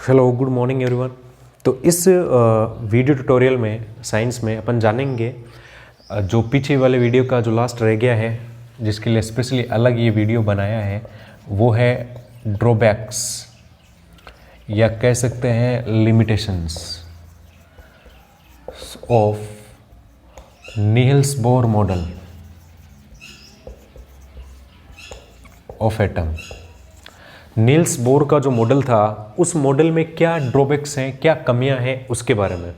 Hello good morning everyone. तो इस video tutorial में साइंस में अपन जानेंगे जो पीछे वाले वीडियो का जो लास्ट रह गया है, जिसके लिए स्पेशली अलग ये वीडियो बनाया है, वो है ड्रॉबैक्स या कह सकते हैं limitations of Niels Bohr model of atom. Niels Bohr का जो मॉडल था, उस मॉडल में क्या ड्रॉबैक्स हैं, क्या कमियां हैं, उसके बारे में।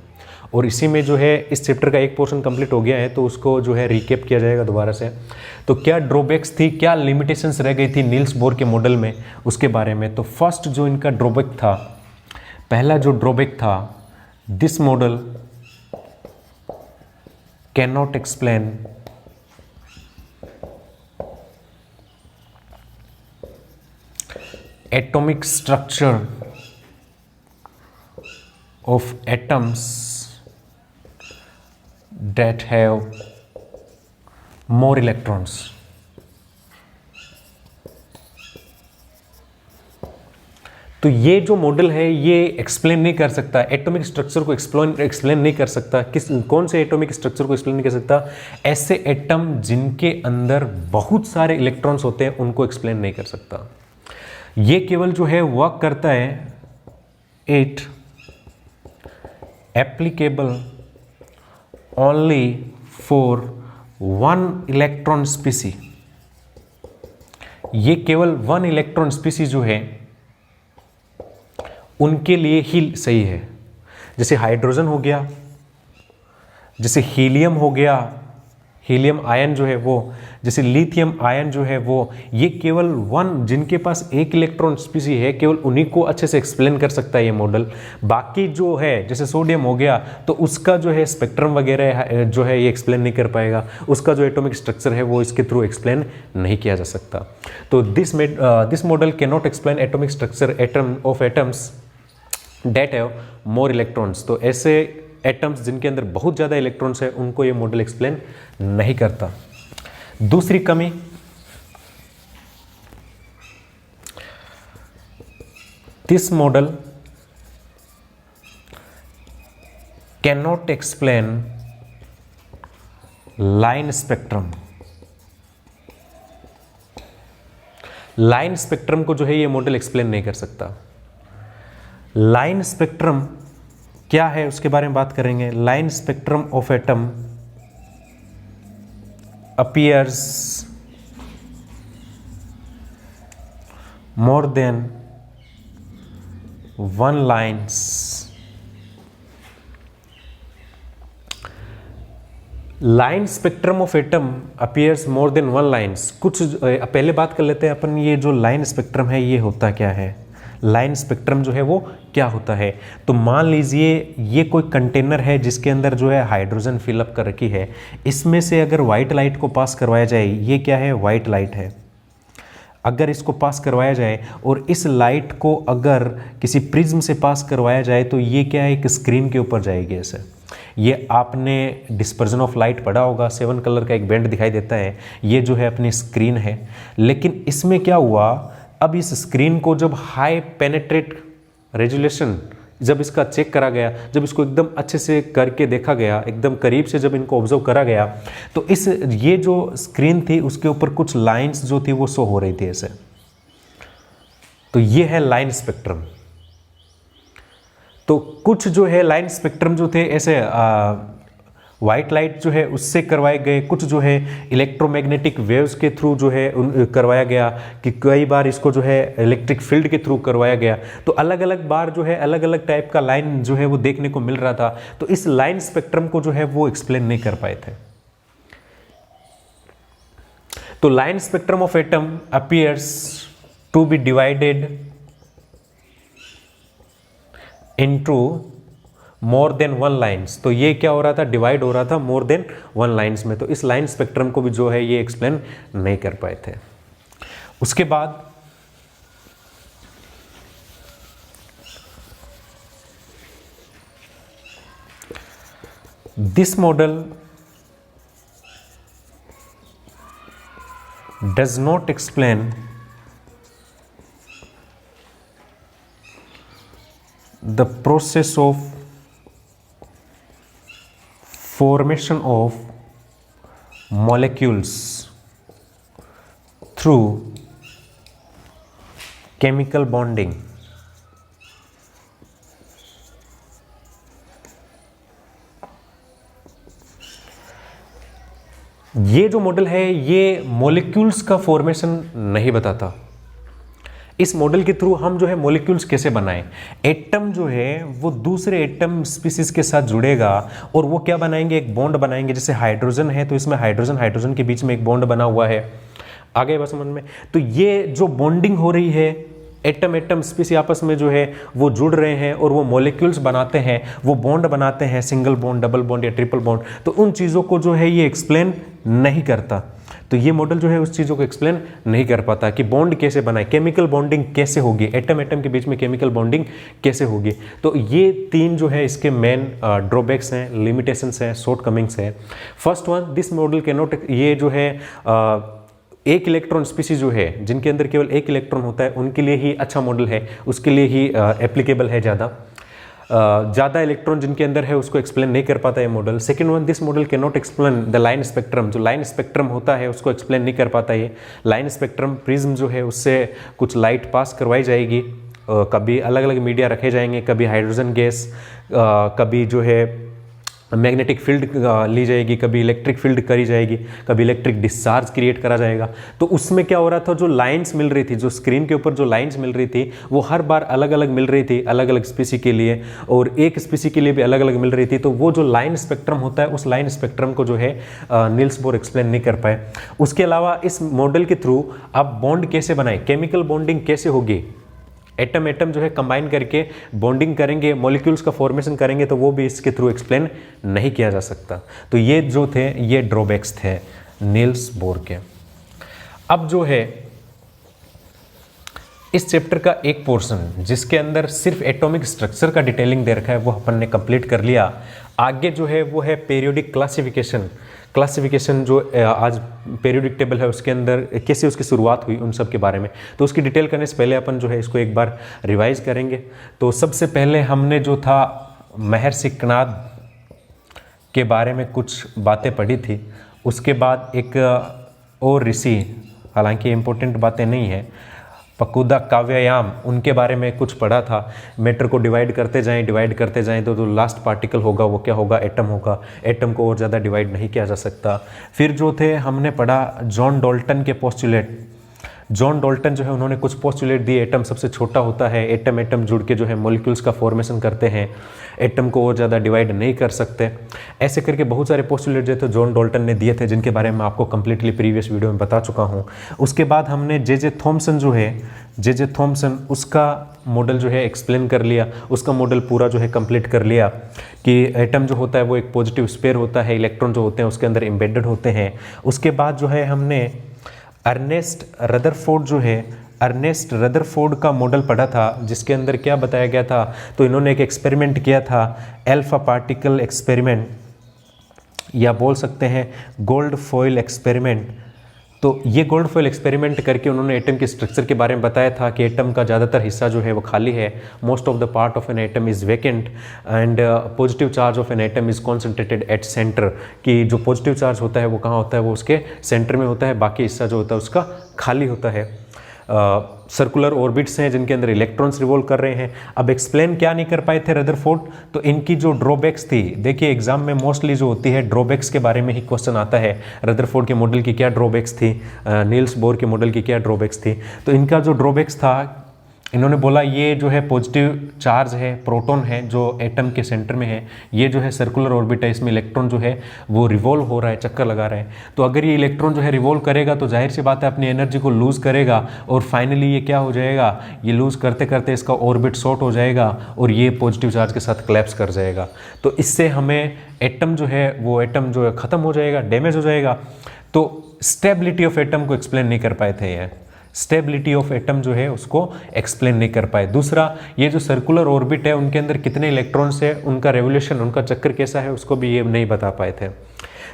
और इसी में जो है इस चैप्टर का एक पोर्शन कंप्लीट हो गया है, तो उसको जो है रिकेप किया जाएगा दोबारा से। तो क्या ड्रॉबैक्स थी, क्या लिमिटेशंस रह गई थी नील्स बोर के मॉडल में, उसके बारे में। तो फर्स्ट जो इनका ड्रॉबैक था, पहला जो ड्रॉबैक था, this model can not explain atomic structure of atoms that have more electrons। तो ये जो मॉडल है ये एक्सप्लेन नहीं कर सकता, एटॉमिक स्ट्रक्चर को एक्सप्लेन नहीं कर सकता। कौन से एटॉमिक स्ट्रक्चर को एक्सप्लेन नहीं कर सकता? ऐसे एटम जिनके अंदर बहुत सारे इलेक्ट्रॉन्स होते हैं, उनको एक्सप्लेन नहीं कर सकता। ये केवल जो है वर्क करता है, it applicable only for one electron स्पीसी। ये केवल वन इलेक्ट्रॉन स्पीसी जो है उनके लिए ही सही है। जैसे हाइड्रोजन हो गया, जैसे हीलियम हो गया, हीलियम आयन जो है वो, जैसे लिथियम आयन जो है वो, ये केवल वन, जिनके पास एक इलेक्ट्रॉन स्पीसी है, केवल उन्हीं को अच्छे से एक्सप्लेन कर सकता है ये मॉडल। बाकी जो है, जैसे सोडियम हो गया, तो उसका जो है स्पेक्ट्रम वगैरह जो है ये एक्सप्लेन नहीं कर पाएगा, उसका जो एटॉमिक स्ट्रक्चर है वो इसके थ्रू एक्सप्लेन नहीं किया जा सकता। तो this model can not explain atomic structure of atoms that have more electrons. तो ऐसे एटम्स जिनके अंदर बहुत ज़्यादा इलेक्ट्रॉन्स है, उनको ये मॉडल एक्सप्लेन नहीं करता। दूसरी कमी, this model can not explain line spectrum. Line spectrum को जो है ये मॉडल एक्सप्लेन नहीं कर सकता। लाइन स्पेक्ट्रम क्या है उसके बारे में बात करेंगे। Line spectrum of atom appears more than one lines। Line spectrum of atom appears more than one lines। कुछ पहले बात कर लेते हैं अपन, ये जो लाइन स्पेक्ट्रम है ये होता क्या है। लाइन स्पेक्ट्रम जो है वो क्या होता है? तो मान लीजिए ये कोई कंटेनर है जिसके अंदर जो है हाइड्रोजन फिलअप कर रखी है। इसमें से अगर वाइट लाइट को पास करवाया जाए, ये क्या है? वाइट लाइट है। अगर इसको पास करवाया जाए और इस लाइट को अगर किसी प्रिज्म से पास करवाया जाए, तो ये क्या है? एक स्क्रीन के ऊपर जाएगी ऐसे। ये आपने डिस्पर्जन ऑफ लाइट पढ़ा होगा, 7 कलर का एक बैंड दिखाई देता है, ये जो है अपनी स्क्रीन है। लेकिन इसमें क्या हुआ, अब इस स्क्रीन को जब हाई पेनेट्रेट रेजोल्यूशन, जब इसका चेक करा गया, जब इसको एकदम अच्छे से करके देखा गया, एकदम करीब से जब इनको ऑब्जर्व करा गया, तो ये जो स्क्रीन थी उसके ऊपर कुछ लाइंस जो थी वो शो हो रही थी ऐसे। तो ये है लाइन स्पेक्ट्रम। तो कुछ जो है लाइन स्पेक्ट्रम जो थे ऐसे वाइट लाइट जो है उससे करवाए गए, कुछ जो है इलेक्ट्रोमैग्नेटिक वेव्स के थ्रू जो है करवाया गया, कि कई बार इसको जो है इलेक्ट्रिक फील्ड के थ्रू करवाया गया। तो अलग अलग बार जो है अलग अलग टाइप का लाइन जो है वो देखने को मिल रहा था। तो इस लाइन स्पेक्ट्रम को जो है वो एक्सप्लेन नहीं कर पाए थे। तो line spectrum of atom appears to be divided into more than one lines. तो ये क्या हो रहा था? डिवाइड हो रहा था मोर देन वन लाइन्स में। तो इस लाइन स्पेक्ट्रम को भी जो है ये एक्सप्लेन नहीं कर पाए थे। उसके बाद this model does not explain the process of formation of molecules through chemical bonding. ये जो मॉडल है ये मॉलिक्यूल्स का फॉर्मेशन नहीं बताता। इस मॉडल के थ्रू हम जो है मॉलिक्यूल्स कैसे बनाएं, एटम जो है वो दूसरे एटम स्पीसीज के साथ जुड़ेगा और वो क्या बनाएंगे, एक बॉन्ड बनाएंगे। जैसे हाइड्रोजन है तो इसमें हाइड्रोजन हाइड्रोजन के बीच में एक बॉन्ड बना हुआ है, आगे बस समझ में। तो ये जो बॉन्डिंग हो रही है, एटम एटम स्पीसी आपस में जो है वो जुड़ रहे हैं और वो मॉलिक्यूल्स बनाते हैं, वो बॉन्ड बनाते हैं, सिंगल बॉन्ड, डबल बॉन्ड या ट्रिपल बॉन्ड। तो उन चीज़ों को जो है ये एक्सप्लेन नहीं करता। तो ये मॉडल जो है उस चीज़ों को एक्सप्लेन नहीं कर पाता कि बॉन्ड कैसे बनाए, केमिकल बॉन्डिंग कैसे होगी, एटम एटम के बीच में केमिकल बॉन्डिंग कैसे होगी। तो ये तीन जो है इसके मेन ड्रॉबैक्स हैं, लिमिटेशंस हैं, शॉर्टकमिंग्स हैं। First one, this model can not, ये जो है एक इलेक्ट्रॉन स्पीसीज जो है जिनके अंदर केवल एक इलेक्ट्रॉन होता है उनके लिए ही अच्छा मॉडल है, उसके लिए ही एप्लीकेबल है। ज़्यादा इलेक्ट्रॉन जिनके अंदर है उसको एक्सप्लेन नहीं कर पाता है model. Second one, this model can not explain the line spectrum, जो लाइन स्पेक्ट्रम होता है उसको एक्सप्लेन नहीं कर पाता ये लाइन स्पेक्ट्रम। प्रिज्म जो है उससे कुछ लाइट पास करवाई जाएगी, कभी अलग अलग मीडिया रखे जाएंगे, कभी हाइड्रोजन गैस, कभी जो है मैग्नेटिक फील्ड ली जाएगी, कभी इलेक्ट्रिक फील्ड करी जाएगी, कभी इलेक्ट्रिक डिस्चार्ज क्रिएट करा जाएगा। तो उसमें क्या हो रहा था, जो लाइंस मिल रही थी, जो स्क्रीन के ऊपर जो लाइंस मिल रही थी वो हर बार अलग अलग मिल रही थी, अलग अलग स्पीसी के लिए, और एक स्पीसी के लिए भी अलग अलग मिल रही थी। तो वो जो लाइन स्पेक्ट्रम होता है उस लाइन स्पेक्ट्रम को जो है नील्स बोर एक्सप्लेन नहीं कर पाए। उसके अलावा इस मॉडल के थ्रू आप बॉन्ड कैसे बनाएं, केमिकल बॉन्डिंग कैसे होगी, एटम एटम जो है कंबाइन करके बॉन्डिंग करेंगे, मॉलिक्यूल्स का फॉर्मेशन करेंगे, तो वो भी इसके थ्रू एक्सप्लेन नहीं किया जा सकता। तो ये जो थे ये ड्रॉबैक्स थे नील्स बोर के। अब जो है इस चैप्टर का एक पोर्शन जिसके अंदर सिर्फ एटॉमिक स्ट्रक्चर का डिटेलिंग दे रखा है वो अपन ने कंप्लीट कर लिया। आगे जो है वो है पीरियोडिक क्लासिफिकेशन जो आज पीरियोडिक टेबल है उसके अंदर कैसे उसकी शुरुआत हुई उन सब के बारे में। तो उसकी डिटेल करने से पहले अपन जो है इसको एक बार रिवाइज करेंगे। तो सबसे पहले हमने जो था महर्षि कणाद के बारे में कुछ बातें पढ़ी थी। उसके बाद एक और ऋषि, हालांकि इंपॉर्टेंट बातें नहीं है, पकुदा काव्यायाम, उनके बारे में कुछ पढ़ा था। मैटर को डिवाइड करते जाएं तो जो लास्ट पार्टिकल होगा वो क्या होगा, एटम होगा। एटम को और ज़्यादा डिवाइड नहीं किया जा सकता। फिर जो थे हमने पढ़ा जॉन डाल्टन के पोस्टुलेट। जॉन डाल्टन जो है उन्होंने कुछ पोस्टुलेट दिए, एटम सबसे छोटा होता है, एटम एटम जुड़ के जो है मॉलिक्यूल्स का फॉर्मेशन करते हैं, एटम को और ज़्यादा डिवाइड नहीं कर सकते। ऐसे करके बहुत सारे पोस्टुलेट जो थे जॉन डाल्टन ने दिए थे, जिनके बारे में आपको कंप्लीटली प्रीवियस वीडियो में बता चुका हूँ। उसके बाद हमने जे थॉमसन जो है, जे थॉमसन, उसका मॉडल जो है एक्सप्लेन कर लिया, उसका मॉडल पूरा जो है कंप्लीट कर लिया कि एटम जो होता है वो एक पॉजिटिव स्पेयर होता है, इलेक्ट्रॉन जो होते हैं उसके अंदर एम्बेडेड होते हैं। उसके बाद जो है हमने अर्नेस्ट रदरफोर्ड का मॉडल पढ़ा था, जिसके अंदर क्या बताया गया था, तो इन्होंने एक एक्सपेरिमेंट किया था, अल्फा पार्टिकल एक्सपेरिमेंट, या बोल सकते हैं गोल्ड फॉइल एक्सपेरिमेंट। तो ये गोल्ड फॉइल एक्सपेरिमेंट करके उन्होंने एटम के स्ट्रक्चर के बारे में बताया था कि एटम का ज़्यादातर हिस्सा जो है वो खाली है, most of the part of an atom is vacant and positive charge of an atom is concentrated at centre, कि जो पॉजिटिव चार्ज होता है वो कहाँ होता है, वो उसके सेंटर में होता है, बाकी हिस्सा जो होता है उसका खाली होता है। सर्कुलर ऑर्बिट्स हैं जिनके अंदर इलेक्ट्रॉन्स रिवॉल्व कर रहे हैं। अब एक्सप्लेन क्या नहीं कर पाए थे रदरफोर्ड, तो इनकी जो ड्रॉबैक्स थी, देखिए एग्जाम में मोस्टली जो होती है ड्रॉबैक्स के बारे में ही क्वेश्चन आता है। रदरफोर्ड के मॉडल की क्या ड्रॉबैक्स थी, नील्स बोर के मॉडल की क्या ड्रॉबैक्स थी। तो इनका जो ड्रॉबैक्स था, इन्होंने बोला ये जो है पॉजिटिव चार्ज है, प्रोटॉन है जो एटम के सेंटर में है, ये जो है सर्कुलर ऑर्बिट है, इसमें इलेक्ट्रॉन जो है वो रिवॉल्व हो रहा है, चक्कर लगा रहा है। तो अगर ये इलेक्ट्रॉन जो है रिवॉल्व करेगा तो जाहिर सी बात है अपनी एनर्जी को लूज़ करेगा और फाइनली ये क्या हो जाएगा, ये लूज़ करते करते इसका ऑर्बिट शॉर्ट हो जाएगा और ये पॉजिटिव चार्ज के साथ क्लैप्स कर जाएगा। तो इससे हमें एटम जो है वो एटम जो है ख़त्म हो जाएगा, डैमेज हो जाएगा। तो स्टेबिलिटी ऑफ एटम को एक्सप्लेन नहीं कर पाए थे, ये स्टेबिलिटी ऑफ एटम जो है उसको एक्सप्लेन नहीं कर पाए। दूसरा, ये जो सर्कुलर ऑर्बिट है उनके अंदर कितने इलेक्ट्रॉन्स है, उनका रेवोल्यूशन, उनका चक्कर कैसा है, उसको भी ये नहीं बता पाए थे।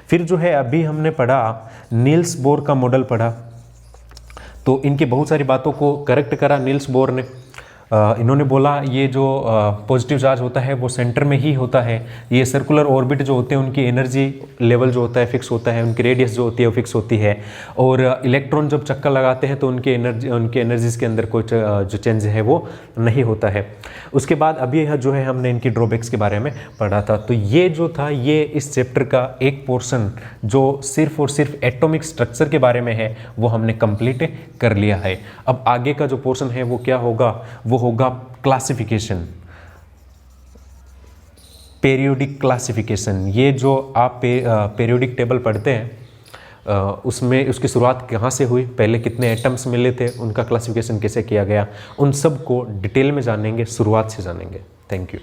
फिर जो है अभी हमने पढ़ा नील्स बोर का मॉडल पढ़ा, तो इनकी बहुत सारी बातों को करेक्ट करा नील्स बोर ने। इन्होंने बोला ये जो पॉजिटिव चार्ज होता है वो सेंटर में ही होता है, ये सर्कुलर ऑर्बिट जो होते हैं उनकी एनर्जी लेवल जो होता है फिक्स होता है, उनकी रेडियस जो होती है वो फिक्स होती है, और इलेक्ट्रॉन जब चक्कर लगाते हैं तो उनकी एनर्जीज के अंदर कोई जो चेंज है वो नहीं होता है। उसके बाद अभी जो है हमने इनकी ड्रॉबैक्स के बारे में पढ़ा था। तो ये जो था ये इस चैप्टर का एक पोर्शन जो सिर्फ और सिर्फ एटॉमिक स्ट्रक्चर के बारे में है वो हमने कंप्लीट कर लिया है। अब आगे का जो पोर्शन है वो क्या होगा, वो होगा क्लासिफिकेशन, पीरियोडिक क्लासिफिकेशन। ये जो आप पीरियोडिक टेबल पढ़ते हैं उसमें उसकी शुरुआत कहाँ से हुई, पहले कितने एटम्स मिले थे, उनका क्लासिफिकेशन कैसे किया गया, उन सब को डिटेल में जानेंगे, शुरुआत से जानेंगे। Thank you.